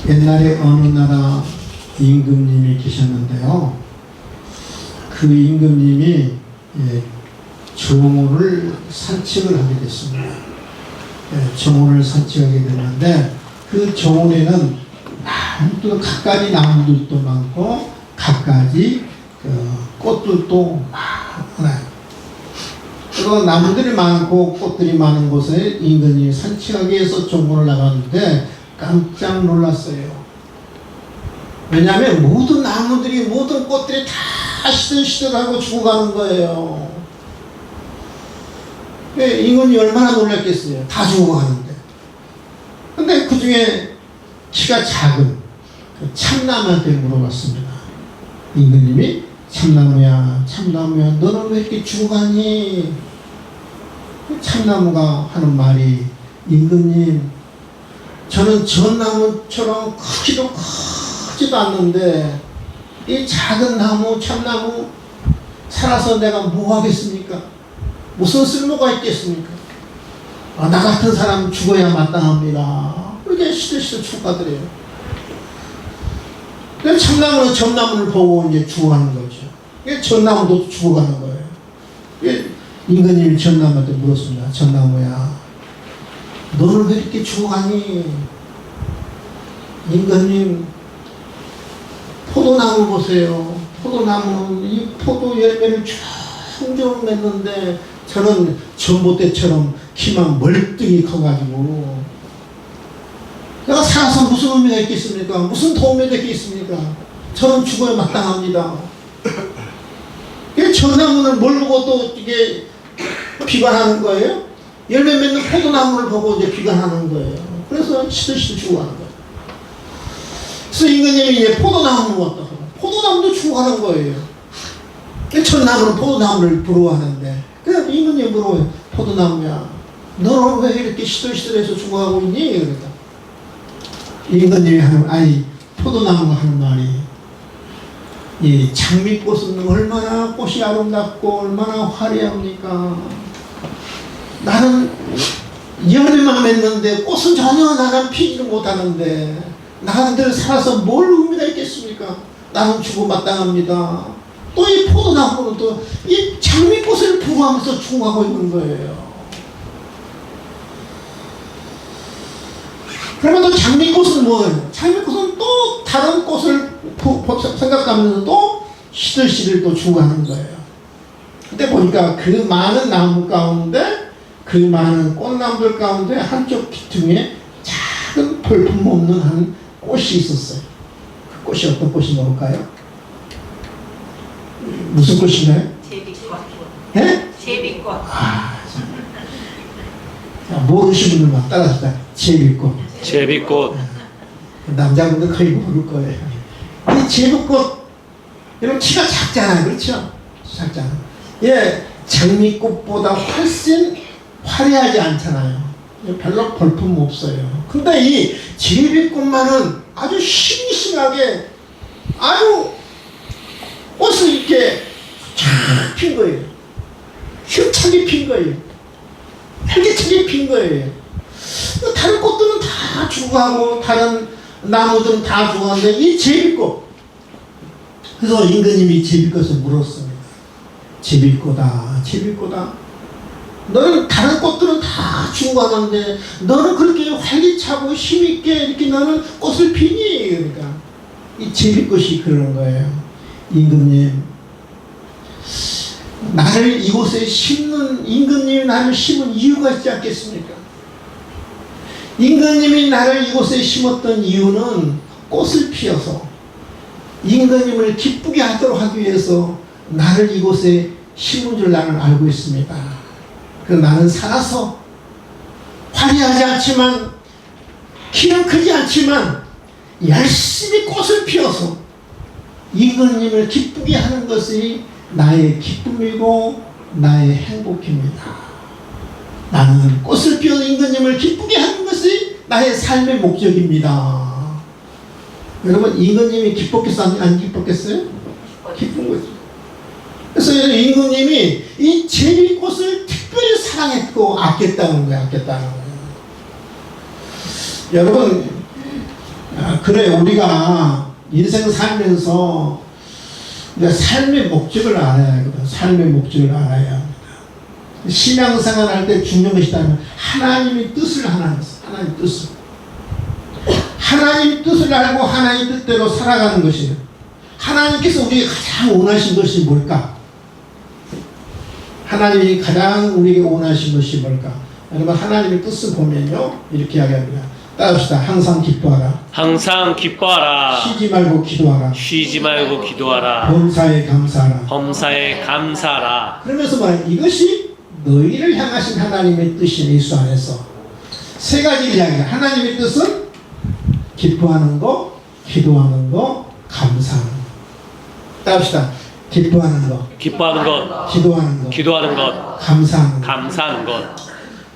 옛날에 어느 나라 임금님이 계셨는데요. 그 임금님이 정원을 산책을 하게 됐습니다. 정원을 산책하게 됐는데 그 정원에는 또 갖가지 나무들도 많고 갖가지 꽃들도 많아요. 그 나무들이 많고 꽃들이 많은 곳에 임금님이 산책하기 위해서 정원을 나갔는데 깜짝 놀랐어요. 왜냐하면 모든 나무들이 모든 꽃들이 다 시들시들하고 죽어가는 거예요. 임금님이 얼마나 놀랐겠어요. 다 죽어가는데. 근데 그 중에 키가 작은 그 참나무한테 물어봤습니다. 임금님이 참나무야 참나무야 너는 왜 이렇게 죽어가니? 참나무가 하는 말이 임금님 저는 전나무처럼 크지도 크지도 않는데 이 작은 나무 참나무 살아서 내가 뭐 하겠습니까? 무슨 쓸모가 있겠습니까? 나 같은 사람 죽어야 마땅합니다. 그렇게 시들시들 죽어가더래요. 참나무는 전나무를 보고 이제 죽어가는 거죠. 전나무도 죽어가는 거예요. 임금님이 전나무한테 물었습니다. 전나무야 너는 왜 이렇게 죽어가니? 임금님 포도나무 보세요. 포도나무는 이 포도 열매를 쭉 맺는데 저는 전봇대처럼 키만 멀뚱히 커가지고 내가 살아서 무슨 의미가 있겠습니까? 무슨 도움이 되겠습니까? 저는 죽어야 마땅합니다. 전나무는 뭘 보고 또 이게 비관하는 거예요? 열매 맺는 포도나무를 보고 이제 비관하는 거예요. 그래서 시들시들 죽어가는 거예요. 그래서 임금님이 이제 포도나무를 갖다가 포도나무도 죽어가는 거예요. 전나무는 포도나무를 부러워하는데 그래서 임금님이 물어요. 포도나무야 너는 왜 이렇게 시들시들해서 죽어가고 있니? 그러니까 임금님이 아니 포도나무가 하는 말이 이 장미꽃은 얼마나 꽃이 아름답고 얼마나 화려합니까? 나는 열매만 맺는데 꽃은 전혀 나는 피지를 못하는데 나한테 살아서 뭘 의미가 있겠습니까? 나는 죽어 마땅합니다. 또 이 포도나무는 또 이 장미꽃을 부러워하면서 죽어가고 있는 거예요. 그러면 또 장미꽃은 뭐예요? 장미꽃은 또 다른 꽃을 생각하면서 또 시들시들 또 죽어가는 거예요. 근데 보니까 그 많은 나무 가운데 그 많은 꽃나무들 가운데 한쪽 기퉁에 작은 볼품 없는 한 꽃이 있었어요. 그 꽃이 어떤 꽃인가 볼까요? 무슨 꽃인가요? 제비꽃. 네? 제비꽃. 모르시는 분만 따라서 제비꽃. 제비꽃. 남자분들 거의 모를 거예요. 이 제비꽃, 여러분 키가 작잖아요. 그렇죠? 작잖아요. 예, 장미꽃보다 훨씬 화려하지 않잖아요. 별로 볼품 없어요. 근데 이 제비꽃만은 아주 싱싱하게 아주 꽃을 이렇게 쫙 핀 거예요. 힘차게 핀 거예요. 활기차게 핀 거예요. 다른 꽃들은 다 죽어가고 다른 나무들은 다 죽어가는데 이 제비꽃. 그래서 임금님이 제비꽃을 물었습니다. 제비꽃아 제비꽃아 너는 다른 꽃들은 다 죽어가는데 너는 그렇게 활기차고 힘있게 이렇게 너는 꽃을 피니? 그러니까 이 제비꽃이 그러는 거예요. 임금님 나를 이곳에 심는 임금님이 나를 심은 이유가 있지 않겠습니까? 임금님이 나를 이곳에 심었던 이유는 꽃을 피워서 임금님을 기쁘게 하도록 하기 위해서 나를 이곳에 심은 줄 나는 알고 있습니다. 그래서 나는 살아서 화려하지 않지만 키는 크지 않지만 열심히 꽃을 피워서 임금님을 기쁘게 하는 것이 나의 기쁨이고 나의 행복입니다. 나는 꽃을 피워 임금님을 기쁘게 하는 것이 나의 삶의 목적입니다. 여러분 임금님이 기뻤겠어요? 안 기뻤겠어요? 기쁜 거죠. 그래서 임금님이 이 제비꽃을 특별히 사랑했고 아꼈다는 거예요. 아꼈다는 거예요. 여러분 그래, 우리가 인생 살면서 우리가 삶의 목적을 알아야 하거든. 삶의 목적을 알아야 합니다. 신앙생활 할 때 중요한 것이 있다면 하나님의 뜻을 하나님 뜻을. 하나님 뜻을 알고 하나님 뜻대로 살아가는 것이에요. 하나님께서 우리에게 가장 원하신 것이 뭘까? 하나님이 가장 우리에게 원하신 것이 뭘까? 여러분, 하나님의 뜻을 보면요, 이렇게 이야기합니다. 따라합시다. 항상 기뻐하라. 항상 기뻐하라. 쉬지 말고 기도하라. 쉬지 말고 기도하라. 범사에 감사하라. 범사에 감사하라. 그러면서 말해요. 이것이 너희를 향하신 하나님의 뜻이 예수 안에서. 세 가지 이야기예요. 하나님의 뜻은 기뻐하는 거, 기도하는 거, 감사하는 거. 따라합시다. 기뻐하는 것, 기뻐하는 것, 기도하는 것, 기도하는 것, 감사하는 것. 감사하는 것.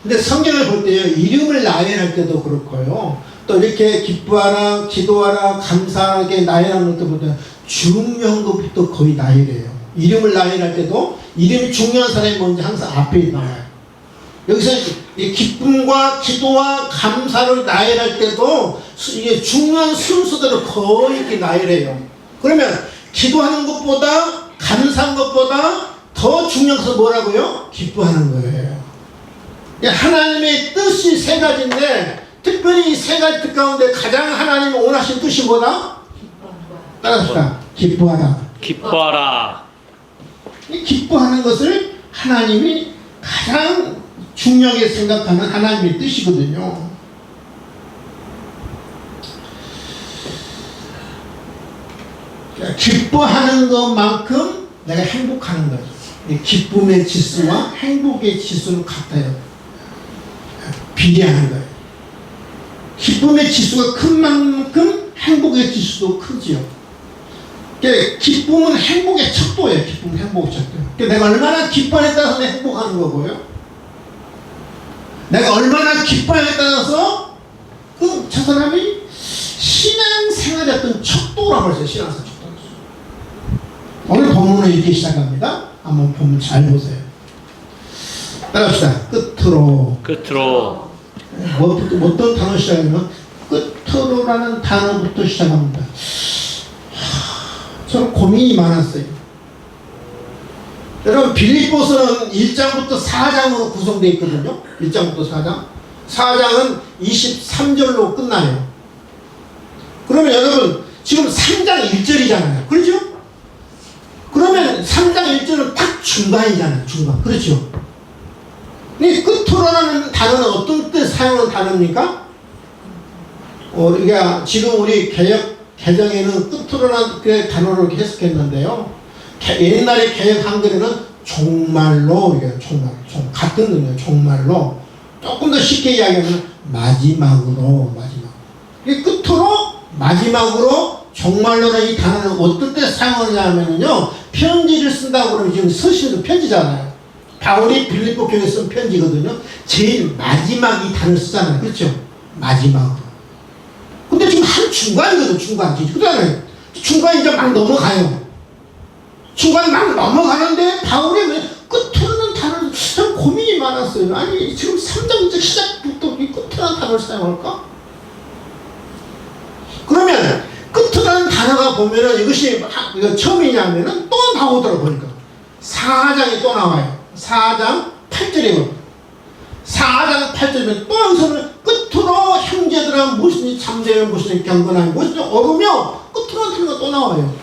근데 성경을 볼 때요, 이름을 나열할 때도 그렇고요, 또 이렇게 기뻐하라, 기도하라, 감사하게 나열하는 것도 보면 중요한 것부터 거의 나열해요. 이름을 나열할 때도 이름이 중요한 사람이 먼저 항상 앞에 나와요. 여기서 이 기쁨과 기도와 감사를 나열할 때도 이게 중요한 순서대로 거의 이렇게 나열해요. 그러면 기도하는 것보다, 감사한 것보다 더 중요한 것은 뭐라고요? 기뻐하는 거예요. 하나님의 뜻이 세 가지인데, 특별히 이 세 가지 뜻 가운데 가장 하나님이 원하신 뜻이 뭐다? 따라합시다. 기뻐하라. 기뻐하라. 이 기뻐하는 것을 하나님이 가장 중요하게 생각하는 하나님의 뜻이거든요. 기뻐하는 것만큼 내가 행복하는 거죠. 이 기쁨의 지수와 행복의 지수는 같아요. 비례하는 거예요. 기쁨의 지수가 큰 만큼 행복의 지수도 크지요. 기쁨은 행복의 척도예요. 기쁨은 행복의 척도. 내가 얼마나 기뻐에 따라서 행복하는 거고요. 내가 얼마나 기뻐에 따라서 저 사람이 신앙생활의 어떤 척도라고 했어요. 신앙생활 척도. 오늘 본문은 이렇게 시작합니다. 한번 본문 잘 보세요. 따라합시다. 끝으로. 끝으로. 어떤 단어 시작하면 끝으로라는 단어부터 시작합니다. 저는 고민이 많았어요. 여러분, 빌립보서는 1장부터 4장으로 구성되어 있거든요. 1장부터 4장. 4장은 23절로 끝나요. 그러면 여러분, 지금 3장 1절이잖아요. 그렇죠? 그러면 3장 1절은 딱 중간이잖아요. 중간. 그렇죠? 이 끝으로라는 단어는 어떤 때 사용하는 단어입니까? 우리가 지금 우리 개정에는 끝으로라는 그 단어를 해석했는데요. 옛날에 개혁 한글에는 종말로, 종말, 같은 의미예요. 종말로. 조금 더 쉽게 이야기하면 마지막으로. 이 끝으로, 마지막으로, 종말로는 이 단어는 어떤 때 사용하냐면요, 편지를 쓴다고 그러면 지금 서신도 편지잖아요. 바울이 빌립보 교회에 쓴 편지거든요. 제일 마지막 이 단어를 쓰잖아요. 그렇죠? 마지막으로. 근데 지금 한 중간이거든, 중간. 그다음에 중간 이제 막 넘어가요. 중간 막 넘어가는데 바울이 왜 끝으로는 단어를 참 고민이 많았어요. 아니, 지금 3장 시작부터 이 끝이라는 단어를 사용할까? 그러면 끝이라는 단어가 보면은 이것이 처음이냐면은 또 나오더라고 보니까 4장에 또 나와요. 4장 8절이거든요. 4장 8절이면 또 여기서는 끝으로 형제들아 무엇이니 참되어 무엇이니 경건하니 무엇이니 어루며 끝으로 단어가 또 나와요.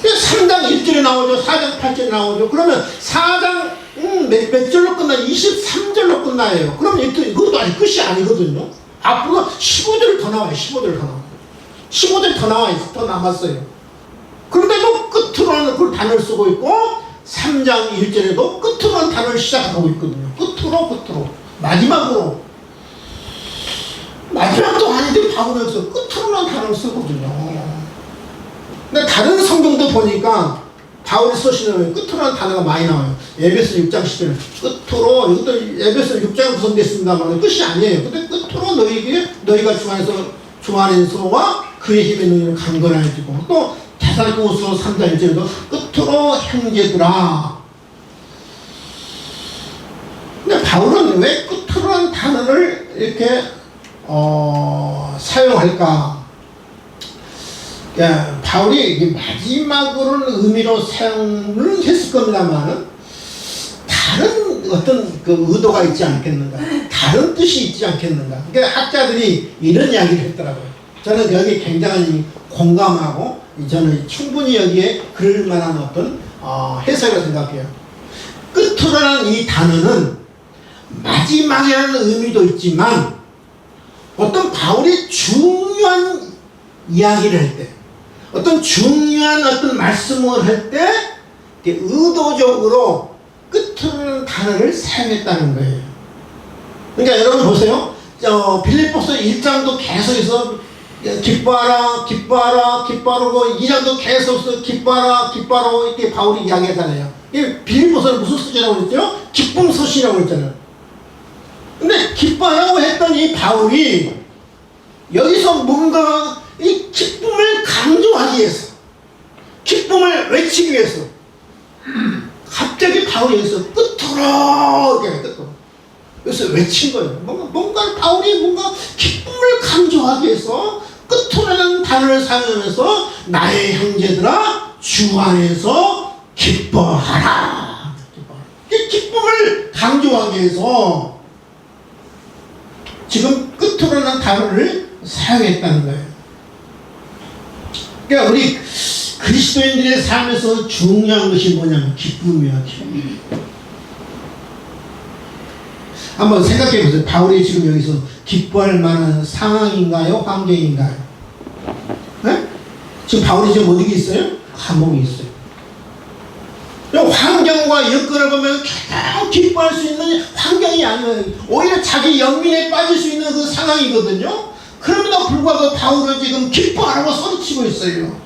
3장 1절에 나오죠. 4장 8절에 나오죠. 그러면 4장 몇 절로 끝나? 23절로 끝나요. 그러면 이것도 아직 끝이 아니거든요. 앞으로 15절 더 나와요. 15절 더 나와요. 15절 더 나와요. 더 남았어요. 그런데도 끝으로는 그걸 단어를 쓰고 있고 3장 1절에도 끝으로는 단어를 시작하고 있거든요. 끝으로 마지막으로 마지막도 아닌데 바울이 여기서 끝으로는 단어를 쓰거든요. 근데 다른 성경도 보니까 바울이 쓰시는 끝으로는 단어가 많이 나와요. 에베소 6장 10절 끝으로, 이것도 에베소 6장 구성됐습니다만 끝이 아니에요. 근데 끝으로 너희가 주 안에서와 그의 힘의 능력을 강건해지고, 또 데살로니가서 3장 1절에도 끝으로 형제들아. 근데 바울은 왜 끝으로는 단어를 이렇게 사용할까? 야, 바울이 이게 마지막으로는 의미로 사용을 했을 겁니다만은 다른 어떤 그 의도가 있지 않겠는가? 다른 뜻이 있지 않겠는가? 그러니까 학자들이 이런 이야기를 했더라고요. 저는 여기 굉장히 공감하고 저는 충분히 여기에 그럴 만한 어떤 해석이라고 생각해요. 끝으로라는 이 단어는 마지막이라는 의미도 있지만 어떤 바울이 중요한 이야기를 할 때, 어떤 중요한 어떤 말씀을 할 때 의도적으로 끝으로는 단어를 사용했다는 거예요. 그러니까 여러분 보세요. 빌립보서 1장도 계속해서 기뻐하라, 기뻐하라, 기뻐하고 2장도 계속해서 기뻐하라, 기뻐하라고 이렇게 바울이 이야기하잖아요. 빌립보서는 무슨 서신이라고 그랬죠? 기쁨 서신이라고 그랬잖아요. 근데 기뻐하라고 했더니 바울이 여기서 뭔가 이 기쁨을 강조하기 위해서, 기쁨을 외치기 위해서 갑자기 바울이 여기서 끝으로 여기서 외친 거예요. 뭔가 바울이 뭔가 기쁨을 강조하기 위해서 끝으로라는 단어를 사용하면서 나의 형제들아 주 안에서 기뻐하라. 기쁨을 강조하기 위해서 지금 끝으로라는 단어를 사용했다는 거예요. 그러니까 우리 그리스도인들의 삶에서 중요한 것이 뭐냐면 기쁨이야, 기쁨. 한번 생각해 보세요. 바울이 지금 여기서 기뻐할 만한 상황인가요? 환경인가요? 네? 지금 바울이 지금 어디 있어요? 감옥에 있어요. 환경과 여건을 보면 가장 기뻐할 수 있는 환경이 아니에요. 오히려 자기 연민에 빠질 수 있는 그 상황이거든요. 그럼에도 불구하고 바울은 지금 기뻐하라고 소리치고 있어요.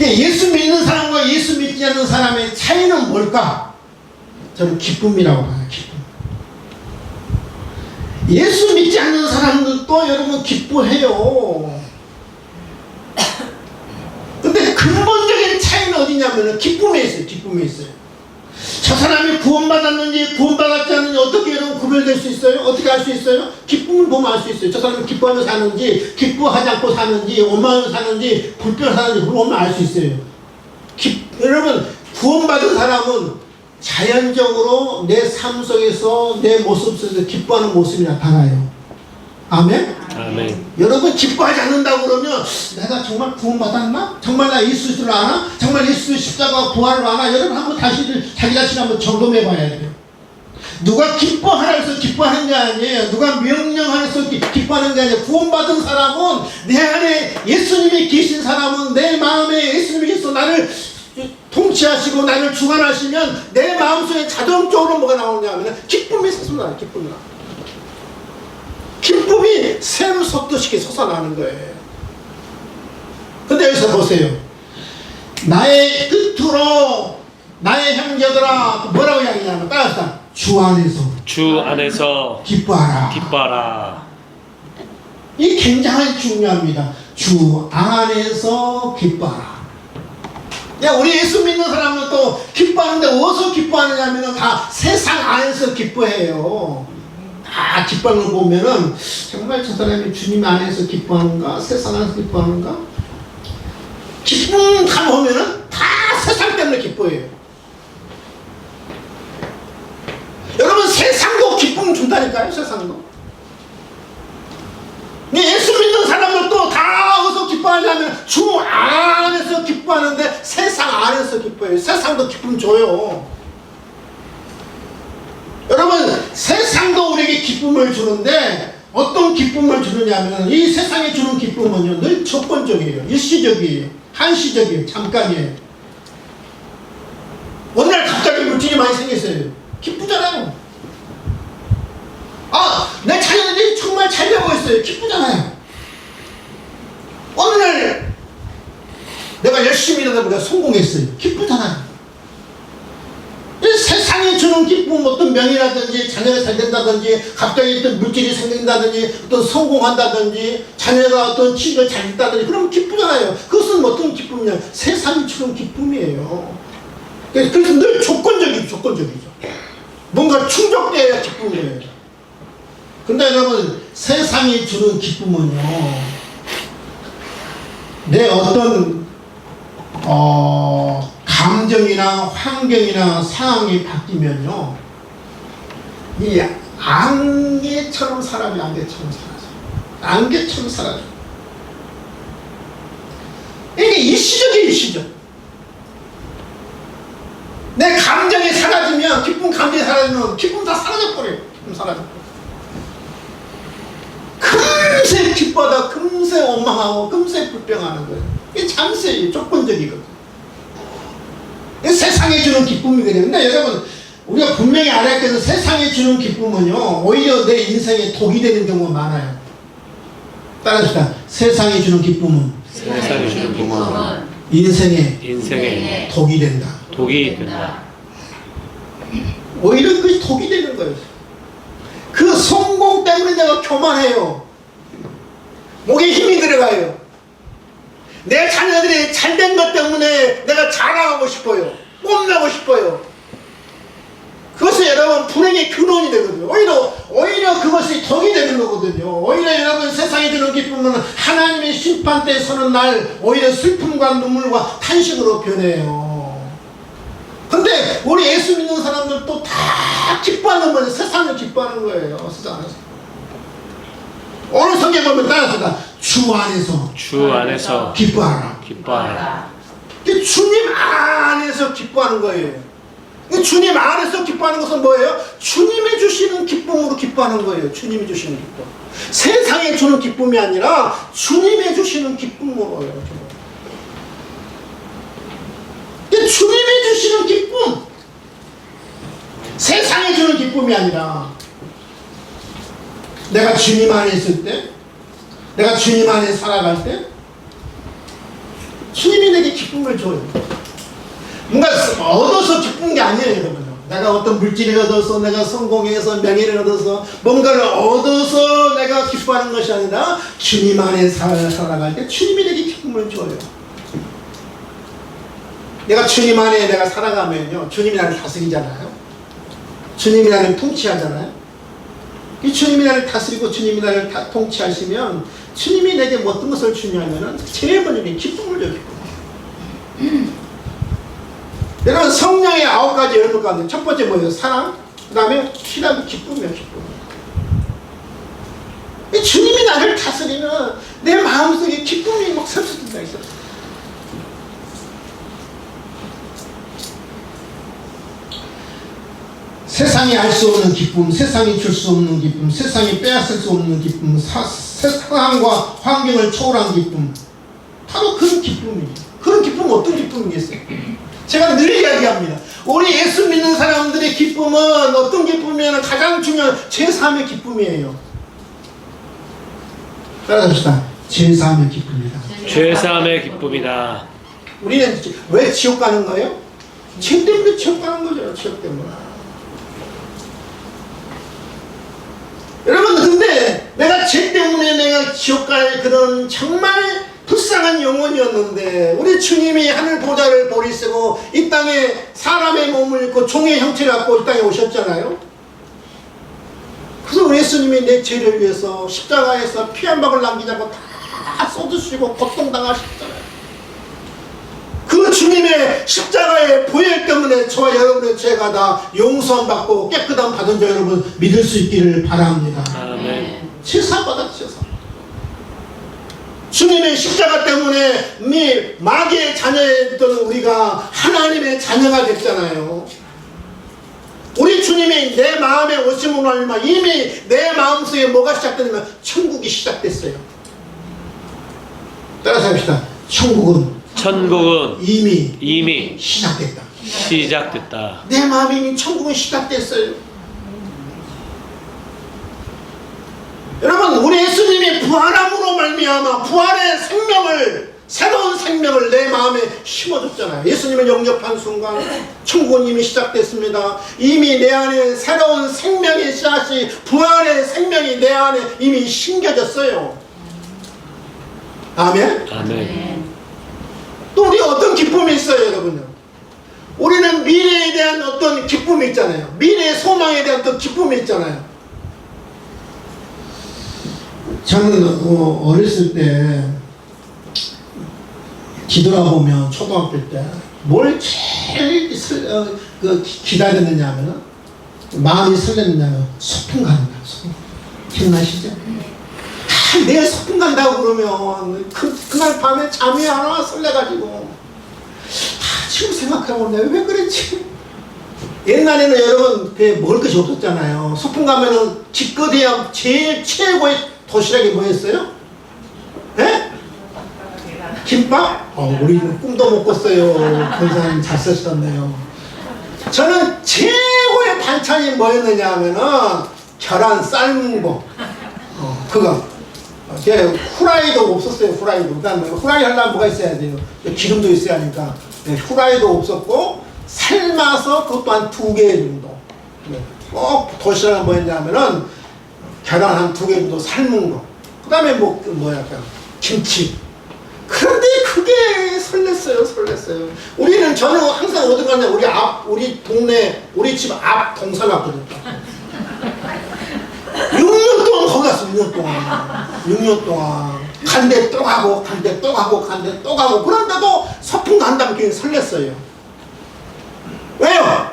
예수 믿는 사람과 예수 믿지 않는 사람의 차이는 뭘까? 저는 기쁨이라고 봐요. 기쁨. 예수 믿지 않는 사람들도 여러분 기뻐해요. 근데 근본적인 차이는 어디냐면 기쁨에 있어요. 기쁨에 있어요. 저 사람이 구원받았는지 구원받았지 않는지 어떻게 여러분 구별될 수 있어요? 어떻게 알 수 있어요? 기쁨을 보면 알 수 있어요. 저 사람이 기뻐하며 사는지 기뻐하지 않고 사는지 원망하며 사는지 불평하며 사는지 그걸 보면 알 수 있어요. 여러분 구원받은 사람은 자연적으로 내 삶 속에서 내 모습 속에서 기뻐하는 모습이 나타나요. 아멘? 아멘. 여러분 기뻐하지 않는다고 그러면 내가 정말 구원받았나? 정말 나 예수를 아나? 정말 예수 십자가 부활을 아나? 여러분 한번 다시 자기 자신 한번 점검해 봐야 돼요. 누가 기뻐하라 해서 기뻐하는 게 아니에요. 누가 명령하라서 기뻐하는 게 아니에요. 구원받은 사람은 내 안에 예수님이 계신 사람은 내 마음에 예수님께서 나를 통치하시고 나를 주관하시면 내 마음속에 자동적으로 뭐가 나오냐면 기쁨이 솟아나요. 기쁨이 샘 솟듯이 솟아나는 거예요. 근데 여기서 보세요. 나의 끝으로 나의 형제들아 뭐라고 이야기하냐면 따라서 주 안에서 기뻐하라. 이 굉장히 중요합니다. 주 안에서 기뻐하라. 야, 우리 예수 믿는 사람은 또 기뻐하는데 어디서 기뻐하느냐면 다 세상 안에서 기뻐해요. 다 기뻐하는 걸 보면은 정말 저 사람이 주님 안에서 기뻐하는가? 세상 안에서 기뻐하는가? 기쁨 다 보면은 다 세상 때문에 기뻐해요. 여러분 세상도 기쁨 준다니까요. 세상도. 예수 믿는 사람들도 다 어디서 기뻐하냐면 주 안에서 기뻐하는데 세상 안에서 기뻐해요. 세상도 기쁨 줘요. 여러분 세상도 우리에게 기쁨을 주는데 어떤 기쁨을 주느냐면 이 세상에 주는 기쁨은요 늘 조건적이에요. 일시적이에요. 한시적이에요. 잠깐이에요. 어느 날 갑자기 물질이 많이 생겼어요. 기쁘잖아요. 내 자녀들이 정말 잘 되고 있어요. 기쁘잖아요. 어느 날 내가 열심히 일하다 보니까 성공했어요. 기쁘잖아요. 세상이 주는 기쁨, 어떤 명예라든지 자녀가 잘 된다든지 갑자기 어떤 물질이 생긴다든지 어떤 성공한다든지 자녀가 어떤 취직을 잘 했다든지 그러면 기쁘잖아요. 그것은 어떤 기쁨이냐? 세상이 주는 기쁨이에요. 그래서 늘 조건적이죠. 뭔가 충족되어야 기쁨이에요. 근데 여러분, 세상이 주는 기쁨은요, 내 어떤 감정이나 환경이나 상황이 바뀌면요, 이 안개처럼 사라져. 안개처럼 사라져. 이게 일시적이에요, 일시적. 내 감정이 사라지면, 기쁨 감정이 사라지면 기쁨 다 사라져버려요. 기쁨 사라져버려요. 금세 기뻐하다 금세 원망하고 금세 불평하는 거예요. 이게 잠시예요. 조건적이거든요. 세상에 주는 기쁨이거든요. 근데 여러분, 우리가 분명히 알아야 되는, 세상에 주는 기쁨은요, 오히려 내 인생에 독이 되는 경우가 많아요. 따라합시다. 세상에 주는 기쁨은 인생에 독이 된다. 오히려 그것이 독이 되는 거예요. 그 성공 때문에 내가 교만해요. 목에 힘이 들어가요. 내 자녀들이 잘된 것 때문에 내가 자랑하고 싶어요. 뽐내고 싶어요. 그것이 여러분 불행의 근원이 되거든요. 오히려 그것이 덕이 되는 거거든요. 오히려 여러분, 세상에 주는 기쁨은 하나님의 심판대에 서는 날 오히려 슬픔과 눈물과 탄식으로 변해요. 근데 우리 예수 믿는 사람들도 다 기뻐하는 거예요. 세상을 기뻐하는 거예요. 세상에서. 오늘 성경 보면 따라합시다. 주 안에서 기뻐하라. 주님 안에서 기뻐하는 거예요. 주님 안에서 기뻐하는 것은 뭐예요? 주님이 주시는 기쁨으로 기뻐하는 거예요. 주님이 주시는 기쁨. 세상에 주는 기쁨이 아니라 주님이 주시는 기쁨으로요. 주님이 주시는 기쁨, 세상에 주는 기쁨이 아니라, 내가 주님 안에 있을 때, 내가 주님 안에 살아갈 때 주님이 내게 기쁨을 줘요. 뭔가 얻어서 기쁜 게 아니에요, 여러분. 내가 어떤 물질을 얻어서, 내가 성공해서, 명예를 얻어서, 뭔가를 얻어서 내가 기뻐하는 것이 아니라 주님 안에 살아갈 때 주님이 내게 기쁨을 줘요. 내가 주님 안에 내가 살아가면요, 주님이 나를 다스리잖아요. 주님이 나를 통치하잖아요. 이 주님이 나를 다스리고 주님이 나를 통치하시면 주님이 내게 어떤 것을 주냐면은 제일 먼저 기쁨을 줘요. 여러분, 성령의 9가지 열매 가운데 첫 번째 뭐예요? 사랑. 그 다음에 기쁨이에요. 기쁨. 주님이 나를 다스리면 내 마음속에 기쁨이 막 샘솟는다. 세상이 알 수 없는 기쁨, 세상이 줄 수 없는 기쁨, 세상이 빼앗을 수 없는 기쁨, 상황과 환경을 초월한 기쁨, 바로 그런 기쁨이에요. 그런 기쁨은 어떤 기쁨이겠어요? 제가 늘 이야기합니다. 우리 예수 믿는 사람들의 기쁨은 어떤 기쁨이냐면 가장 중요한 제3의 기쁨이에요. 따라합시다. 제3의 기쁨이다. 제3의 기쁨이다. 우리는 왜 지옥 가는 거예요? 죄 때문에 지옥 가는 거죠. 지옥 때문에. 여러분, 근데 내가 죄 때문에 내가 지옥 갈 그런 정말 불쌍한 영혼이었는데, 우리 주님이 하늘 보좌를 버리시고 이 땅에 사람의 몸을 입고 종의 형체를 갖고 이 땅에 오셨잖아요. 그래서 우리 예수님이 내 죄를 위해서 십자가에서 피 한 방울 남기자고 다 쏟으시고 고통당하셨잖아요. 그 주님의 십자가의 보혈 때문에 저와 여러분의 죄가 다 용서받고 깨끗함 받은 자 여러분 믿을 수 있기를 바랍니다. 아멘. 치사 받았죠. 주님의 십자가 때문에 마귀의 자녀였던 우리가 하나님의 자녀가 됐잖아요. 우리 주님이 내 마음에 오심으로 알면 이미 내 마음속에 뭐가 시작되냐면 천국이 시작됐어요. 따라서 합시다. 천국은 이미 시작됐다. 내 마음이 이미 천국은 시작됐어요. 여러분, 우리 예수님이 부활함으로 말미암아 부활의 생명을, 새로운 생명을 내 마음에 심어줬잖아요. 예수님을 영접한 순간 천국은 이미 시작됐습니다. 이미 내 안에 새로운 생명의 씨앗이, 부활의 생명이 내 안에 이미 심겨졌어요. 아멘? 아멘. 또 우리 어떤 기쁨이 있어요, 여러분요? 우리는 미래에 대한 어떤 기쁨이 있잖아요. 미래의 소망에 대한 어떤 기쁨이 있잖아요. 저는 어렸을 때 뒤돌아보면 초등학교 때 뭘 제일 기다렸느냐 하면 마음이 설레느냐면 소풍 가는 거야. 소풍. 기억나시죠? 내일 소풍 간다고 그러면 그날 밤에 잠이 안 와 설레가지고 지금 생각해보면 내가 왜 그랬지? 옛날에는 여러분 먹을 것이 없었잖아요. 소풍 가면은 집거리야 제일 최고의 도시락이 뭐였어요? 네? 김밥? 우리는 꿈도 못 꿨어요. 권사님 잘 쓰셨네요. 저는 최고의 반찬이 뭐였느냐 하면은 계란 삶은 거. 그거. 후라이도 없었어요. 후라이도. 그다음에 후라이 하려면 뭐가 있어야 돼요? 기름도 있어야 하니까. 후라이도 없었고 삶아서 그것도 한 2개 정도. 꼭 도시락은 뭐였냐면은 계란 한 2개 정도 삶은 거. 그다음에 김치. 그런데 그게 설렜어요. 저는 항상 어디 갔냐, 우리 동네, 우리 집 앞 동산 왔거든요. 6년 동안 거기 갔어, 6년 동안. 간데 또 가고, 간데 또 가고, 그런데도 소풍 간다면 그게 설렜어요. 왜요?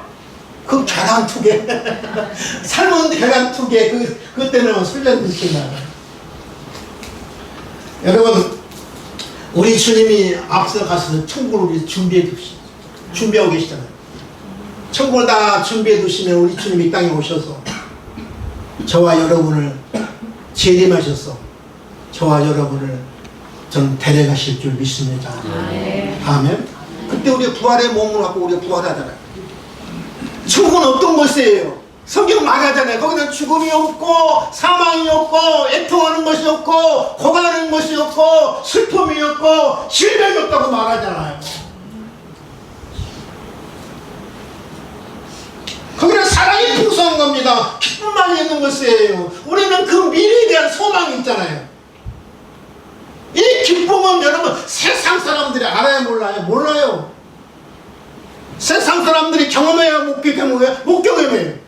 그 계란 2개. 삶은 계란 2개. 그것 때문에 설렜는 느낌이 나요. 여러분, 우리 주님이 앞서 가서 천국을 우리 준비하고 계시잖아요. 천국을 다 준비해 두시면 우리 주님이 이 땅에 오셔서 저와 여러분을 재림하셔서 저와 여러분을 저는 데려가실 줄 믿습니다. 아멘. 그때 우리 부활의 몸을 갖고 우리가 부활하잖아요. 천국은 어떤 곳이에요? 성경 말하잖아요. 거기는 죽음이 없고 사망이 없고 애통하는 것이 없고 고가는 것이 없고 슬픔이 없고 질병이 없다고 말하잖아요. 거기는 사랑이 풍성한 겁니다. 기쁨만 있는 것이에요. 우리는 그 미래에 대한 소망이 있잖아요. 이 기쁨은 여러분 세상 사람들이 알아야 몰라요? 몰라요. 세상 사람들이 경험해야 못 경험해요.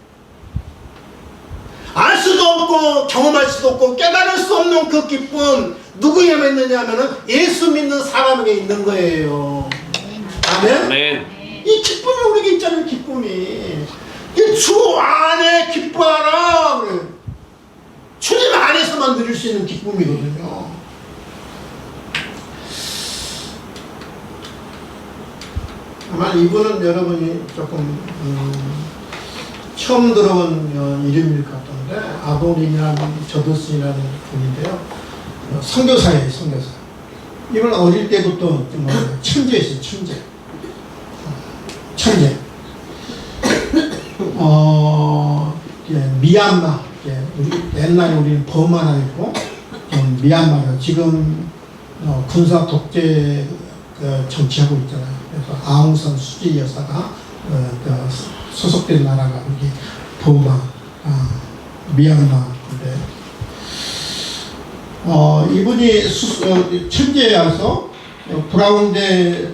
알 수도 없고 경험할 수도 없고 깨달을 수 없는 그 기쁨 누구에 있느냐 하면은 예수 믿는 사람에게 있는 거예요. 아멘. 이 기쁨이 우리에게 있잖아요. 기쁨이 주 안에 기뻐하라 그래. 주님 안에서만 누릴 수 있는 기쁨이거든요. 아마 이분은 여러분이 조금 처음 들어본 이름일 것 같은데 아도님이라는 저도스이라는 분인데요. 선교사예요. 선교사. 이분 어릴 때부터 천재였어요. 천재. 미얀마, 옛날에 우리는 버마라 했고 미얀마가 지금 군사 독재 정치하고 있잖아요. 그래서 아웅산 수지 여사가 소속된 나라가 여기 버마, 미얀마인데 이분이 천재여서 브라운대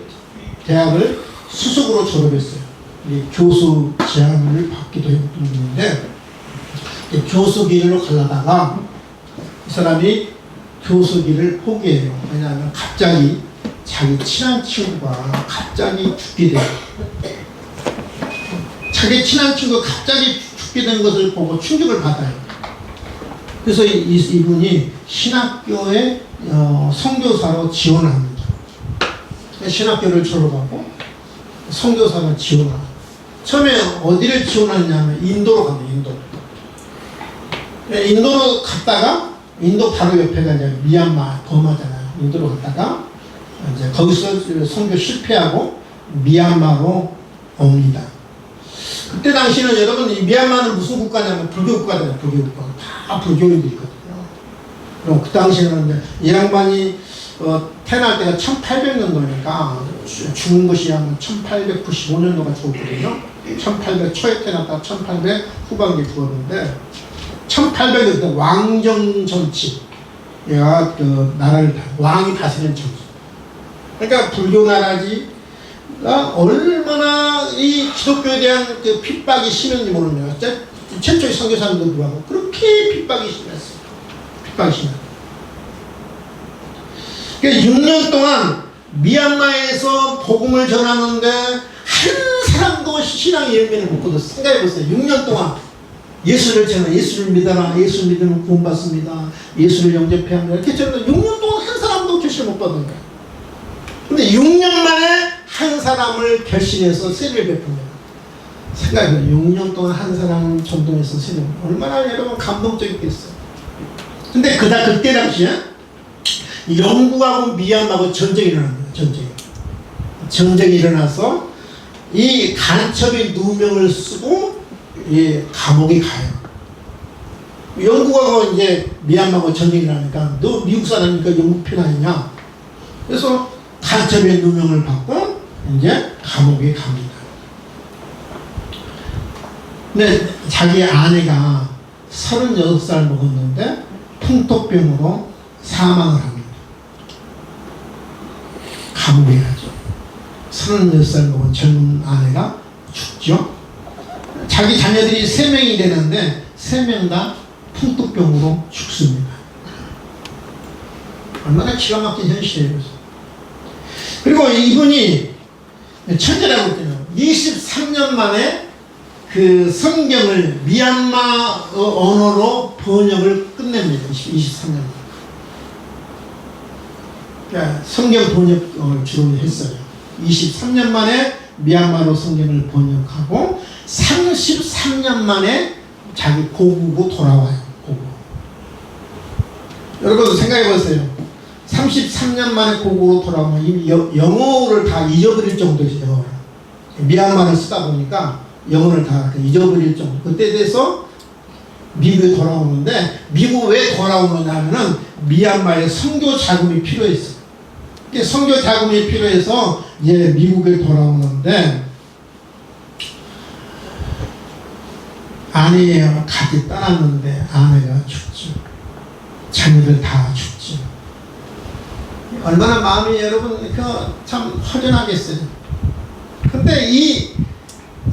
대학을 수석으로 졸업했어요. 이 교수 제안을 받기도 했던 분인데 교수 길로 가려다가 이 사람이 교수 길을 포기해요. 왜냐하면 갑자기 자기 친한 친구가 갑자기 죽게 돼요. 자기 친한 친구가 갑자기 죽게 된 것을 보고 충격을 받아요. 그래서 이분이 신학교에 선교사로 지원합니다. 신학교를 졸업하고 선교사로 지원합니다. 처음에 어디를 지원하느냐면 인도로 갑니다. 인도로 갔다가 인도 바로 옆에가 이제 미얀마 버마잖아요. 인도로 갔다가 이제 거기서 선교 실패하고 미얀마로 옵니다. 그때 당시는 여러분 이 미얀마는 무슨 국가냐면 불교 국가잖아요. 불교 국가. 다 불교인들이 있거든요. 그럼 그 당시에는 이제 이 양반이 태어날 때가 1800년도니까 죽은 것이 한 1895년도가 죽었거든요. 1800 초에 태어났다가 1800 후반기에 죽었는데 1800년대 왕정정치 얘가 그 나라를 왕이 다스리는 정치. 그러니까 불교 나라지 얼마나 이 기독교에 대한 그 핍박이 심했는지 모르네요. 최초의 선교사님도 불구하고 그렇게 핍박이 심했어요. 핍박이 심했어요. 그러니까 6년 동안 미얀마에서 복음을 전하는데 한 사람도 신앙의 열매를 못 거뒀어요. 생각해보세요. 6년 동안 예수를 전하, 예수를 믿어라, 예수를 믿으면 구원받습니다, 예수를 영접해야 합니다, 이렇게 전하는데 6년 동안 한 사람도 결신을 못 받은 거예요. 근데 6년 만에 한 사람을 결신해서 세례를 베풉니다. 생각해보세요. 6년 동안 한 사람 전동해서 세례를, 얼마나 여러분 감동적이겠어요. 근데 그때 당시에 영국하고 미얀마하고 전쟁이 일어난 거예요. 전쟁이 일어나서 이 간첩의 누명을 쓰고 감옥에 가요. 영국하고 이제 미얀마하고 전쟁이 일어나니까 너 미국 사람이니까 영국 편 아니냐. 그래서 간첩의 누명을 받고 이제 감옥에 갑니다. 근데 자기 아내가 36살 먹었는데 풍토병으로 사망을 합니다. 감옥에 가죠. 36살 먹은 젊은 아내가 죽죠. 자기 자녀들이 3명이 되는데 3명 다 풍토병으로 죽습니다. 얼마나 기가 막힌 현실이에요. 그리고 이분이 천재라고 했잖아요. 23년 만에 그 성경을 미얀마 언어로 번역을 끝냅니다. 23년 만에. 그러니까 성경 번역을 주로 했어요. 23년 만에 미얀마로 성경을 번역하고 33년 만에 자기 고국으로 돌아와요. 고국. 여러분 생각해보세요. 33년 만에 고국으로 돌아오면 이미 영어를 다 잊어버릴 정도죠. 미얀마를 쓰다 보니까 영어를 다 잊어버릴 정도. 그때 돼서 미국에 돌아오는데, 미국 왜 돌아오느냐 하면은 미얀마에 선교 자금이 필요했어요. 선교 자금이 필요해서 이제 미국에 돌아오는데, 아내가 같이 떠났는데 아내가 죽죠. 자녀들 다 죽죠. 얼마나 마음이 여러분 참 허전하겠어요. 근데 이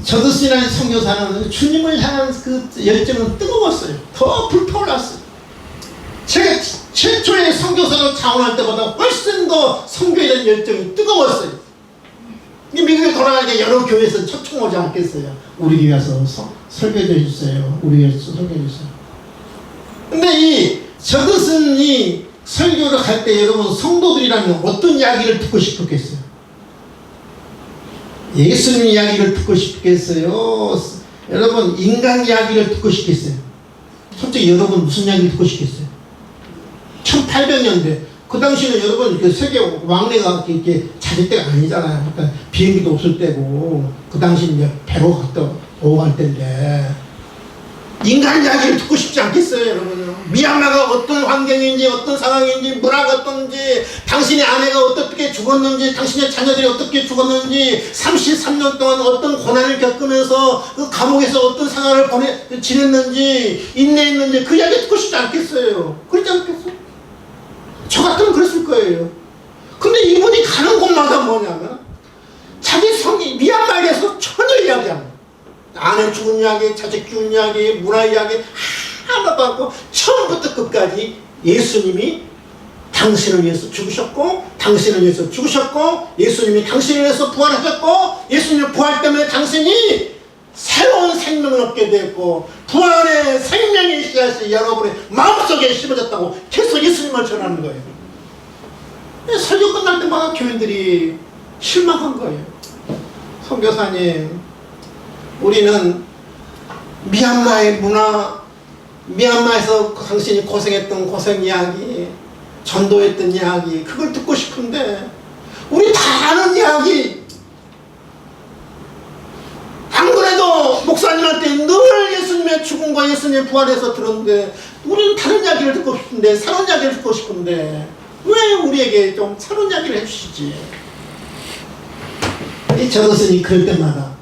저드슨이라는 선교사는 주님을 향한 그 열정은 뜨거웠어요. 더 불타올랐어요. 제가 최초의 선교사로 자원할 때보다 훨씬 더 선교에 대한 열정이 뜨거웠어요. 미국에 돌아가니까 여러 교회에서 초청 오지 않겠어요. 우리 교회 와서 설교해 주세요. 우리 교회에서 설교해 주세요. 근데 이 저드슨이 설교를 갈 때 여러분 성도들이라면 어떤 이야기를 듣고 싶었겠어요? 예수님 이야기를 듣고 싶겠어요? 여러분 인간 이야기를 듣고 싶겠어요? 솔직히 여러분 무슨 이야기를 듣고 싶겠어요? 1800년대 그 당시는 여러분 그 세계 왕래가 이렇게 잦을 때가 아니잖아요. 그러니까 비행기도 없을 때고 그 당시는 이제 배로 갔다 오고 갈 때인데 인간 이야기를 듣고 싶지 않겠어요, 여러분? 미얀마가 어떤 환경인지, 어떤 상황인지, 문화가 어떤지, 당신의 아내가 어떻게 죽었는지, 당신의 자녀들이 어떻게 죽었는지, 33년 동안 어떤 고난을 겪으면서 그 감옥에서 어떤 생활을 지냈는지, 인내했는지, 그 이야기 듣고 싶지 않겠어요? 그렇지 않겠어요? 저 같으면 그랬을 거예요. 근데 이분이 가는 곳마다 뭐냐면, 자기 성이 미얀마에 대해서 전혀 이야기합니다. 아내 죽은 이야기, 자식 죽은 이야기, 문화 이야기 하나도 않고 처음부터 끝까지 예수님이 당신을 위해서 죽으셨고, 당신을 위해서 죽으셨고, 예수님이 당신을 위해서 부활하셨고, 예수님의 부활 때문에 당신이 새로운 생명을 얻게 되었고, 부활의 생명의 씨앗이 여러분의 마음속에 심어졌다고 계속 예수님을 전하는 거예요. 설교 끝날 때마다 교인들이 실망한 거예요. 선교사님, 우리는 미얀마의 문화, 미얀마에서 당신이 고생했던 고생 이야기, 전도했던 이야기, 그걸 듣고 싶은데 우리 다 아는 이야기, 안 그래도 목사님한테 늘 예수님의 죽음과 예수님의 부활에서 들었는데 우리는 다른 이야기를 듣고 싶은데, 새로운 이야기를 듣고 싶은데 왜 우리에게 좀 새로운 이야기를 해주시지? 이 저것은 그럴 때마다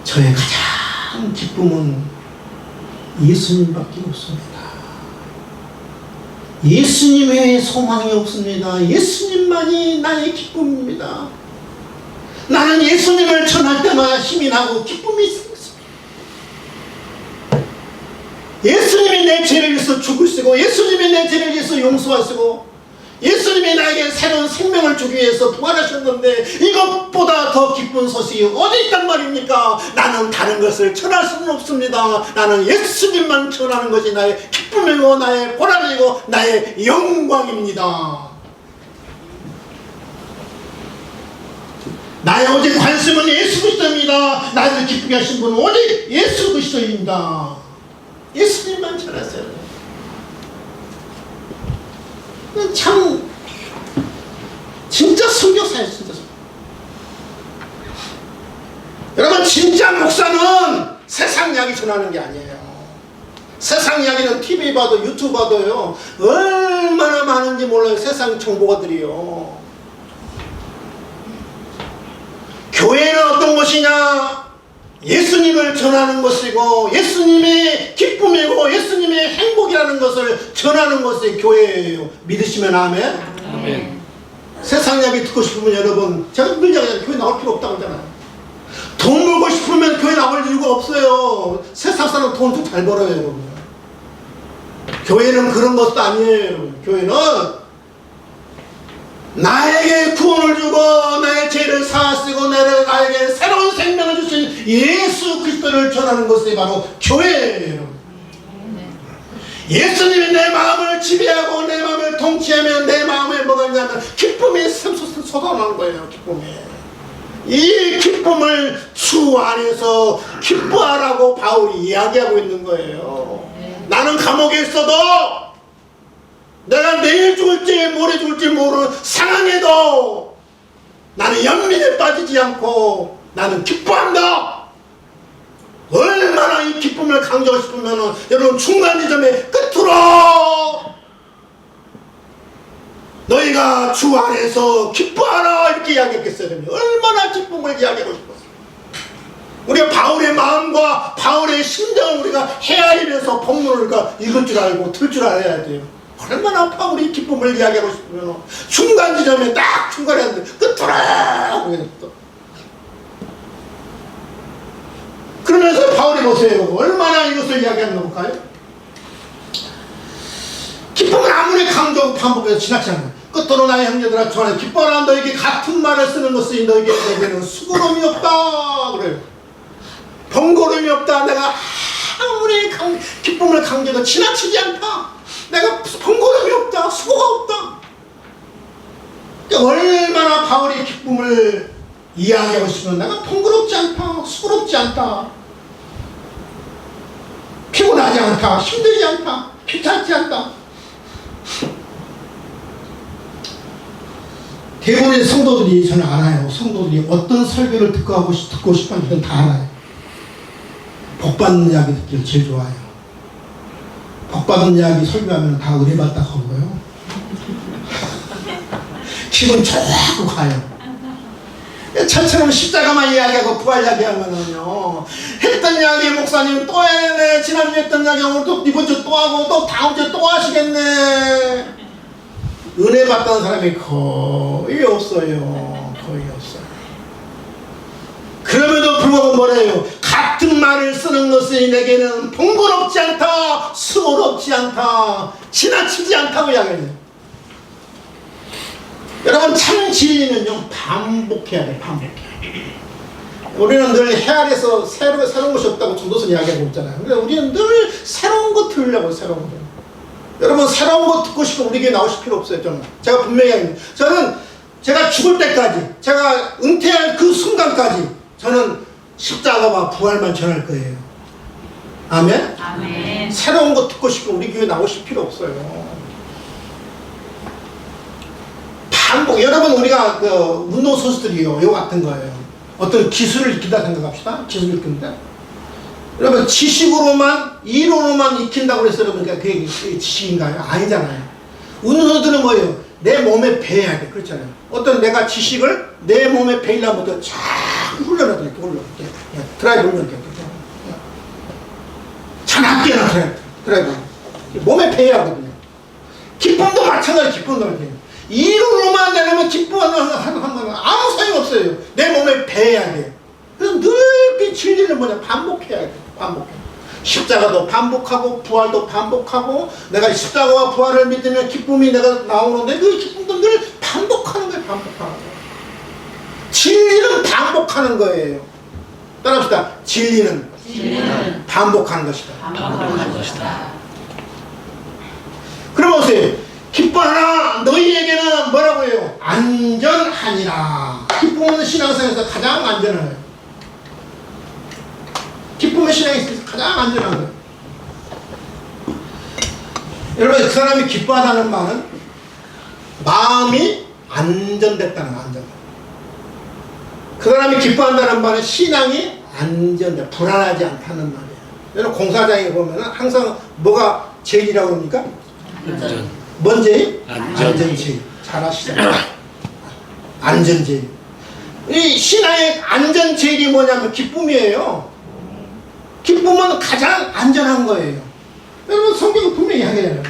저의 가장 기쁨은 예수님밖에 없습니다. 예수님 외에 소망이 없습니다. 예수님만이 나의 기쁨입니다. 나는 예수님을 전할 때마다 힘이 나고 기쁨이 있습니다. 예수님이 내 내 죄를 위해서 죽으시고 예수님이 내 죄를 위해서 용서하시고 예수님이 나에게 새로운 생명을 주기 위해서 부활하셨는데 이것보다 더 기쁜 소식이 어디 있단 말입니까? 나는 다른 것을 전할 수는 없습니다. 나는 예수님만 전하는 것이 나의 기쁨이고 나의 보람이고 나의 영광입니다. 나의 오직 관심은 예수 그리스도입니다. 나를 기쁘게 하신 분은 오직 예수 그리스도입니다. 예수님만 전하세요. 참 진짜 선교사예요. 진짜. 여러분 진짜 목사는 세상 이야기 전하는 게 아니에요. 세상 이야기는 TV 봐도 유튜브 봐도요 얼마나 많은지 몰라요. 세상 정보가들이요. 교회는 어떤 것이냐? 예수님을 전하는 것이고 예수님의 기쁨이고 예수님의 행복이라는 것을 전하는 것이 교회예요. 믿으시면 아멘. 아멘. 세상 이야기 듣고 싶으면 여러분 제가 늘 얘기하잖아요. 교회 나올 필요 없다고 하잖아요. 돈 벌고 싶으면 교회 나올 이유가 없어요. 세상 사람 돈 좀 잘 벌어요. 여러분. 교회는 그런 것도 아니에요. 여러분. 교회는 나에게 구원을 주고 나의 죄를 사하시고 나에게 새로운 생명을 주신 예수 그리스도를 전하는 것이 바로 교회예요. 예수님이 내 마음을 지배하고 내 마음을 통치하면 내 마음에 뭐가 있냐면 기쁨이 솟아나는 거예요. 기쁨이. 이 기쁨을 주 안에서 기뻐하라고 바울이 이야기하고 있는 거예요. 나는 감옥에 있어도 내가 내일 죽을지 모레 죽을지 모르는 상황에도 나는 연민에 빠지지 않고 나는 기뻐한다. 얼마나 이 기쁨을 강조하고 싶으면 여러분 중간 지점에 끝으로 너희가 주 안에서 기뻐하라 이렇게 이야기했겠어요. 얼마나 기쁨을 이야기하고 싶었어요. 우리가 바울의 마음과 바울의 심정을 우리가 헤아리면서 본문을 읽을 줄 알고 들 줄 알아야 돼요. 얼마나 바울이 기쁨을 이야기하고 싶으면 중간 지점에 딱 중간에 앉는데 끝으로 그러면서 바울이 보세요. 얼마나 이것을 이야기하는 거 볼까요? 기쁨을 아무리 강조하고 반복해서 지나치 않아요. 끝으로 나의 형제들아 주 안에 기뻐하라. 너에게 같은 말을 쓰는 것이 너에게는 수고로움이 없다 그래요. 번거로움이 없다. 내가 아무리 기쁨을 강조해도 지나치지 않다. 내가 번거로움이 없다. 수고가 없다. 그러니까 얼마나 바울이 기쁨을 이야기하고 싶으면 내가 번거롭지 않다. 수고롭지 않다. 피곤하지 않다. 힘들지 않다. 귀찮지 않다. 대부분의 성도들이 저는 알아요. 성도들이 어떤 설교를 듣고 싶은지는 다 알아요. 복받는 이야기 듣기를 제일 좋아해요. 복받은 이야기 설교하면 다 은혜받다 하고요. 기분 좋고 가요. 저처럼 십자가만 이야기하고 부활 이야기하면은요, 했던 이야기 목사님 또 해네. 지난주에 했던 이야기 오늘 또 이번 주 또 하고 또 다음 주에 또 하시겠네. 은혜 받던 사람이 거의 없어요. 거의 없어요. 그럼에도 불구하고 뭐래요? 같은 말을 쓰는 것이 내게는 번거롭지 않다. 수고롭지 않다. 지나치지 않다고 이야기해요. 여러분 참 진리는요 반복해야 돼. 반복해. 우리는 늘 해아래서 새로운 것이 없다고 전도서 이야기하고 있잖아요. 근데 우리는 늘 새로운 거 들으려고. 새로운 거. 여러분 새로운 거 듣고 싶으면 우리 교회 나오실 필요 없어요. 저는 제가 분명히 합니다. 저는 제가 죽을 때까지, 제가 은퇴할 그 순간까지 저는 십자가와 부활만 전할 거예요. 아멘? 아멘. 새로운 거 듣고 싶으면 우리 교회 나오실 필요 없어요. 반복. 여러분 우리가 그 운동선수들이요 이거 같은 거예요. 어떤 기술을 익힌다 생각합시다. 기술을 익힌다. 여러분 지식으로만 이론으로만 익힌다고 해서 여러분 그게 지식인가요? 아니잖아요. 운동선수들은 뭐예요? 내 몸에 배야 돼. 그렇잖아요. 어떤 내가 지식을 내 몸에 배이려면 쫙 훈련하다 이렇게 훈련. 드라이브 훈련 이렇게. 장학기나 드라이브. 몸에 배야 하거든요. 기쁨도 마찬가지. 기쁨도 마찬가지. 이론으로만 내려면 기뻐하는 건 아무 소용없어요. 내 몸에 배야 돼. 그래서 늘 그 진리를 뭐냐 반복해야 돼. 반복해. 십자가도 반복하고 부활도 반복하고 내가 십자가와 부활을 믿으면 기쁨이 내가 나오는데 그 기쁨도 늘 반복하는 거예요. 반복하는 거예요. 진리는 반복하는 거예요. 따라합시다. 진리는 반복하는 것이다. 반복하는 것이다. 그럼 보세요. 기뻐하라 너희에게는 뭐라고 해요? 안전하니라. 기쁨은 신앙생활에서 가장 안전한 거예요. 기쁨은 신앙에서 가장 안전한 거예요. 여러분 그 사람이 기뻐하다는 말은 마음이 안전됐다는 거예요. 안전. 그 사람이 기뻐한다는 말은 신앙이 안전돼 불안하지 않다는 말이에요. 여러분 공사장에 보면 항상 뭐가 제일이라고 합니까? 안전. 뭔 제일? 안전. 제일. 잘 아시잖아요. 안전 제일. 이 신앙의 안전 제일이 뭐냐면 기쁨이에요. 기쁨은 가장 안전한 거예요. 여러분 성경은 분명히 하게 해요.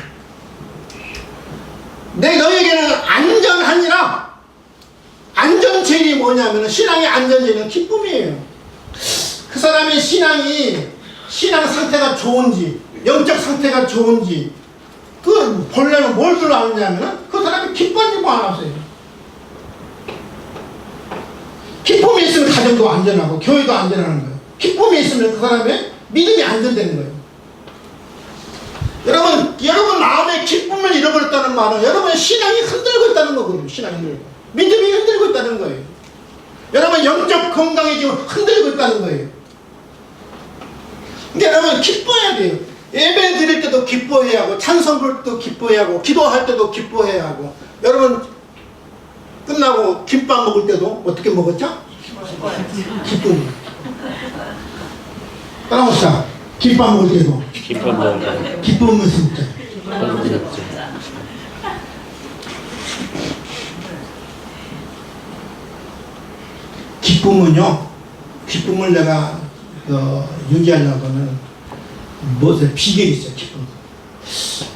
내 너에게는 안전하니라. 안전 제일이 뭐냐면 신앙의 안전 제일은 기쁨이에요. 그 사람의 신앙 상태가 좋은지 영적 상태가 좋은지 그 보려면 뭘 들어 아느냐면 그 사람이 기뻐하는지 뭐 알았어요. 기쁨이 있으면 가정도 안전하고 교회도 안전하는 거예요. 기쁨이 있으면 그 사람의 믿음이 안전되는 거예요. 여러분 마음의 기쁨을 잃어버렸다는 말은 여러분의 신앙이 흔들고 있다는 거거든요. 신앙이 흔들고 믿음이 흔들고 있다는 거예요. 여러분 영적 건강이 지금 흔들고 있다는 거예요. 그러니까 여러분 기뻐해야 돼요. 예배 드릴 때도 기뻐해야 하고 찬송 부를 때도 기뻐해야 하고 기도할 때도 기뻐해야 하고 여러분 끝나고 김밥 먹을 때도 어떻게 먹었죠? 기쁨. 따라합시다. 김밥 먹을 때도 기쁨 먹을 기쁨을 먹자. 기쁨은요. 기쁨을 내가 유지하려고는 무엇에 비결이 있어요. 기쁨.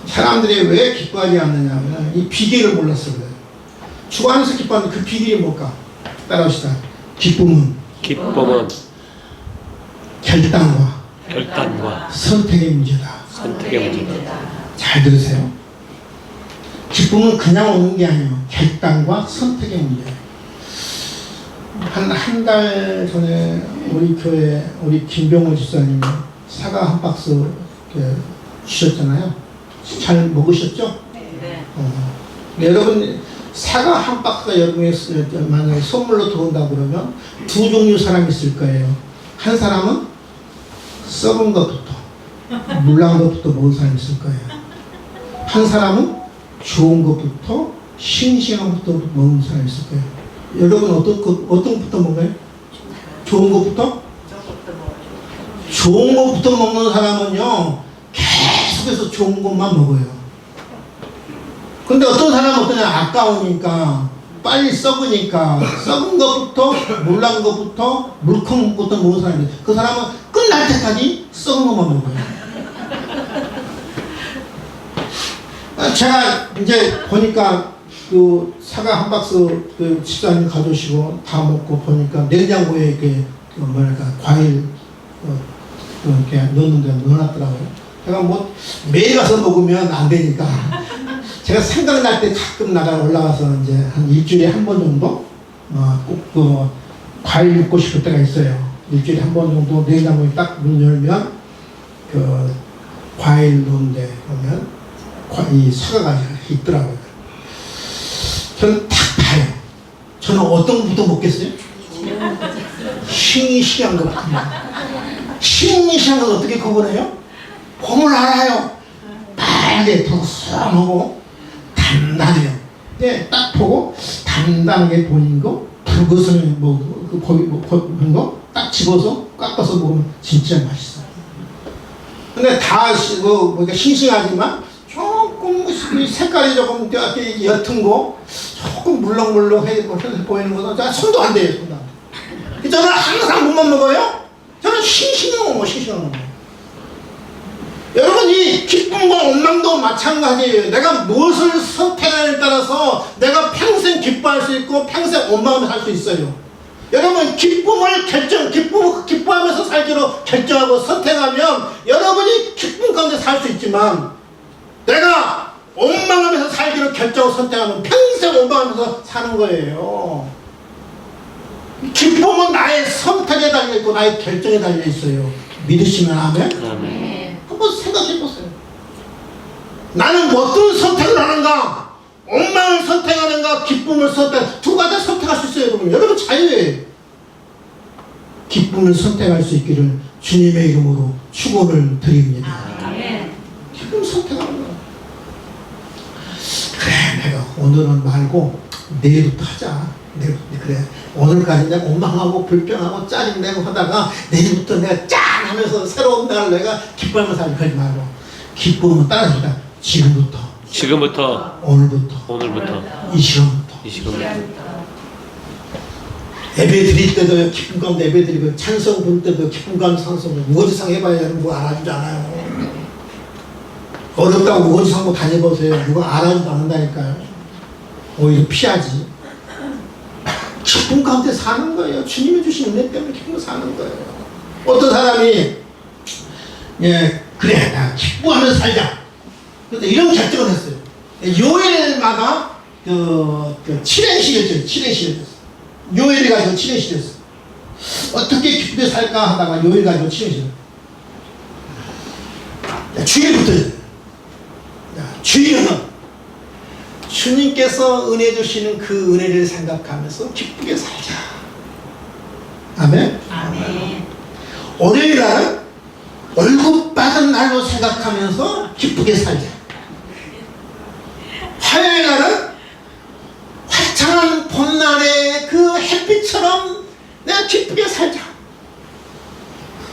사람들이 왜 기뻐하지 않느냐면 이 비결을 몰랐어 그래요. 주 안에서 기뻐하는 그 비결이 뭘까? 따라합시다. 기쁨은 결단과 선택의 문제다. 잘 들으세요. 기쁨은 그냥 오는 게 아니에요. 결단과 선택의 문제예요. 한 달 전에 우리 교회 우리 김병호 집사님이 사과 한 박스 이렇게 주셨잖아요. 잘 먹으셨죠? 네. 여러분 사과 한 박스가 여러분이 만약에 선물로 들어온다 그러면 두 종류 사람이 있을 거예요. 한 사람은 썩은 것부터 물난 것부터 먹은 사람이 있을 거예요. 한 사람은 좋은 것부터 싱싱한 것부터 먹는 사람이 있을 거예요. 여러분 어떤 것부터 먹나요? 좋은 것부터? 좋은 것부터 먹는 사람은요 계속해서 좋은 것만 먹어요. 근데 어떤 사람은 어떠냐, 아까우니까 빨리 썩으니까 썩은 것부터 물난 것부터 물컹 것부터 먹는 사람이 그 사람은 끝날 때까지 썩은 것만 먹어요. 제가 이제 보니까 그 사과 한 박스 그 집사님 가져오시고 다 먹고 보니까 냉장고에 이렇게 과일 이렇게 넣어놨더라고요. 제가 뭐 매일 가서 먹으면 안 되니까 제가 생각날 때 가끔 올라가서 이제 한 일주일에 한 번 정도 꼭 그 과일 먹고 싶을 때가 있어요. 일주일에 한 번 정도 냉장고에 딱 문 열면 그 과일 넣는데 보면 이 사과가 있더라고요. 저는 딱 봐요. 저는 어떤 것부터 먹겠어요? 싱싱한 것부터. 싱싱한 걸 어떻게 구분해요? 봄을 알아요. 빨리 푹하고 단단해요. 네, 딱 보고 단단하게 보이는 거, 그것을 보이는 거 딱 집어서 깎아서 먹으면 진짜 맛있어요. 근데 다 그러니까 싱싱하지만 조금 색깔이 조금 옅은 거, 조금 물렁물렁해 보이는 거는 손도 안 돼요. 손도 안 돼. 저는 항상 뭐만 먹어요? 저는 싱싱한 거 먹어요. 싱싱한 거 먹어요. 여러분 이 기쁨과 원망도 마찬가지예요. 내가 무엇을 선택하느냐에 따라서 내가 평생 기뻐할 수 있고 평생 원망하며 살 수 있어요. 여러분 기쁨을 기뻐하면서 살기로 결정하고 선택하면 여러분이 기쁨 가운데 살 수 있지만 내가 원망하면서 살기로 결정하고 선택하면 평생 원망하면서 사는 거예요. 기쁨은 나의 선택에 달려있고 나의 결정에 달려있어요. 믿으시면 아멘? 아멘. 한번 생각해보세요. 나는 어떤 선택을 하는가? 원망을 선택하는가? 기쁨을 두 가지 선택할 수 있어요. 여러분 자유예요. 기쁨을 선택할 수 있기를 주님의 이름으로 축원을 드립니다. 아멘. 기쁨을 선택하는 거야. 그래 내가 오늘은 말고 내일부터 하자. 내일부터 그래 오늘까지 내가 원망하고 불평하고 짜증내고 하다가 내일부터 내가 짠 하면서 새로운 날을 내가 기뻐하면서 살지 그러지 말고 기쁨은 따라주다. 지금부터 오늘부터 이 시간부터 예배 드릴 때도 기쁨 가운데 예배 드리고 찬송 부를 때도 기쁨 가운데 찬송 무거지상 해봐야 뭐 알아주지 않아요. 어렵다고 무거지상 뭐 다녀보세요. 누가 알아주지 않는다니까요. 오히려 피하지. 기쁨 가운데 사는 거예요. 주님이 주신 은혜 때문에 기쁨 사는 거예요. 어떤 사람이 그래 나 기뻐하면서 살자. 그래서 이런 결정을 했어요. 요일마다 그 7행시였죠. 7행시였어요. 요일이 가지고 7행시였어요. 어떻게 기쁘게 살까 하다가 요일 가지고 7행시였어요. 주일부터 주일은 주님께서 은혜 주시는 그 은혜를 생각하면서 기쁘게 살자. 아멘? 아멘. 월요일날은 월급 받은 날로 생각하면서 기쁘게 살자. 화요일날은 화창한 봄날의 그 햇빛처럼 내가 기쁘게 살자.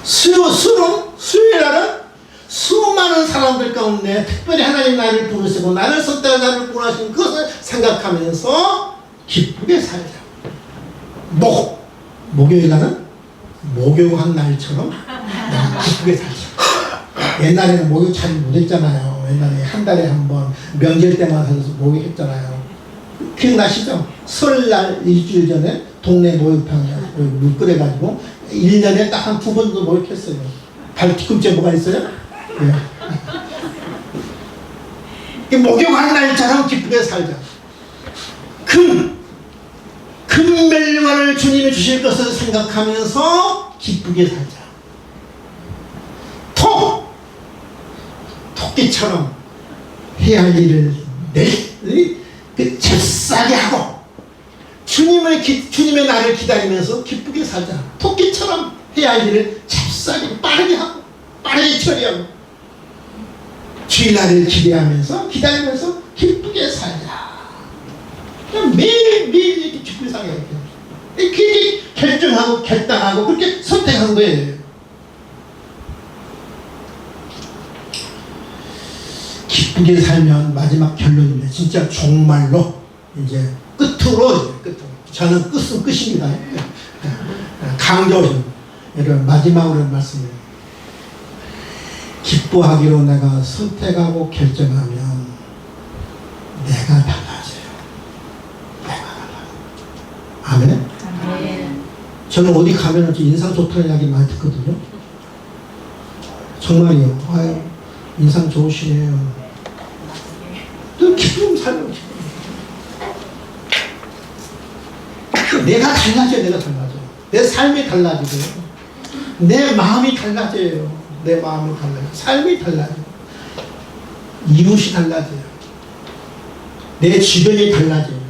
수요일날은 수많은 사람들 가운데 특별히 하나님 나를 부르시고 나를 선택한 나를 구원하신 그것을 생각하면서 기쁘게 살자. 목요일날은 목욕한 날처럼 내가 기쁘게 살자. 옛날에는 목욕 잘 못했잖아요. 옛날에 한 달에 한 번 명절 때만 해서 목욕했잖아요. 기억나시죠? 설날 일주일 전에 동네 목욕탕에 물 끓여가지고 1년에 딱 한 2번 정도 목욕했어요. 발 뒤꿈치에 뭐가 있어요? 목욕한 날처럼 기쁘게 살자. 금멸류관을 주님이 주실 것을 생각하면서 기쁘게 살자. 토끼처럼 해야 할 일을 잽싸게 하고 주님의 날을 기다리면서 기쁘게 살자. 토끼처럼 해야 할 일을 잽싸게 빠르게 하고 빠르게 처리하고 주일날을 기대하면서 기다리면서 기쁘게 살자. 매일매일 이렇게 기쁘게 살아야 돼요. 그렇게 결정하고 결단하고 그렇게 선택한 거예요. 기쁘게 살면 마지막 결론입니다. 진짜 정말로 이제 끝으로 저는 끝은 끝입니다. 강조는 이런 마지막으로 말씀을 기뻐하기로 내가 선택하고 결정하면 내가 달라져요. 내가 달라요. 아멘? 아멘. 저는 어디 가면 인상 좋다는 이야기 많이 듣거든요. 정말이요. 아유, 인상 좋으시네요. 또 기쁨 살면 기쁨. 내가 달라져요. 내가 달라져요. 내 삶이 달라지고요. 내 마음이 달라져요. 내 마음이 달라져요. 삶이 달라져요. 이웃이 달라져요. 내 주변이 달라져요.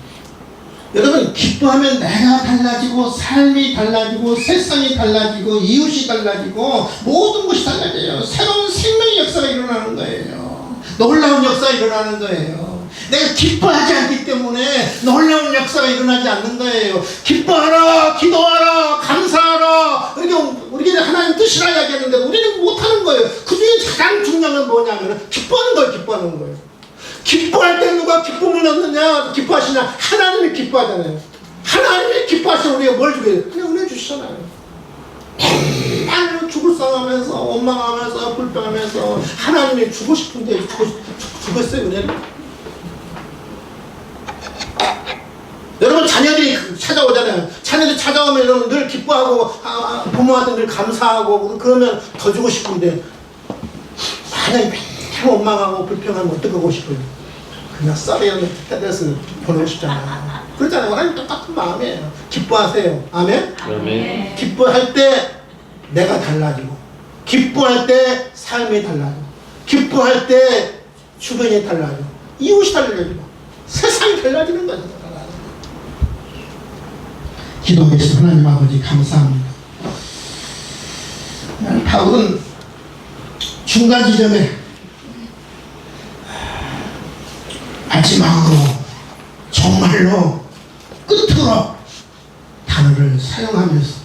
여러분 기뻐하면 내가 달라지고 삶이 달라지고 세상이 달라지고 이웃이 달라지고 모든 것이 달라져요. 새로운 생명의 역사가 일어나는 거예요. 놀라운 역사가 일어나는 거예요. 내가 기뻐하지 않기 때문에 놀라운 역사가 일어나지 않는 거예요. 기뻐하라, 기도하라, 감사하라. 우리가 하나님 뜻이라 이야기하는데 우리는 못하는 거예요. 그 중에 가장 중요한 건 뭐냐면 기뻐하는 거예요. 기뻐하는 거예요. 기뻐할 때 누가 기쁨을 얻느냐? 기뻐하시냐? 하나님이 기뻐하잖아요. 하나님이 기뻐하시면 우리가 뭘 주게 돼요? 그냥 은혜 주시잖아요. 맨날 죽을 상하면서 원망하면서 불평하면서 하나님이 주고 싶은데 죽었어요. 은혜를. 여러분 자녀들이 찾아오잖아요. 자녀들 찾아오면 늘 기뻐하고 부모한테 늘 감사하고 그러면 더 주고 싶은데 만약에 맨날 원망하고 불평하면 어떡하고 싶어요? 그냥 썰이라도 때려서 보내고 싶잖아요. 그렇잖아요. 하나님 똑같은 마음이에요. 기뻐하세요. 아멘? 아멘. 기뻐할 때 내가 달라지고, 기뻐할 때 삶이 달라지고, 기뻐할 때 주변이 달라지고, 이웃이 달라지고, 세상이 달라지는 거죠. 기도하겠습니다. 하나님 아버지 감사합니다. 바울은 중간 지점에 마지막으로 정말로 끝으로 단어를 사용하면서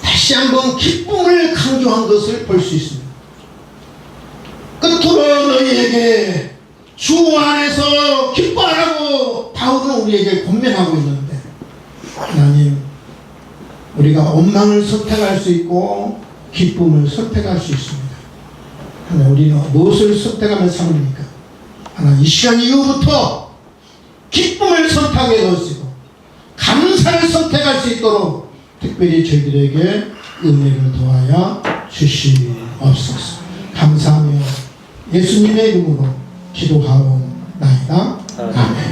다시 한번 기쁨을 강조한 것을 볼 수 있습니다. 끝으로 너희에게 주 안에서 기뻐하라고 바울은 우리에게 권면하고 있는데 하나님, 우리가 원망을 선택할 수 있고 기쁨을 선택할 수 있습니다. 하나님, 우리는 무엇을 선택하면 삶입니까? 하나님, 이 시간 이후부터 기쁨을 선택해 주시고 감사를 선택할 수 있도록 특별히 저희들에게 은혜를 도하여 주시옵소서. 감사하며 예수님의 이름으로 기도하옵나이다. 아멘.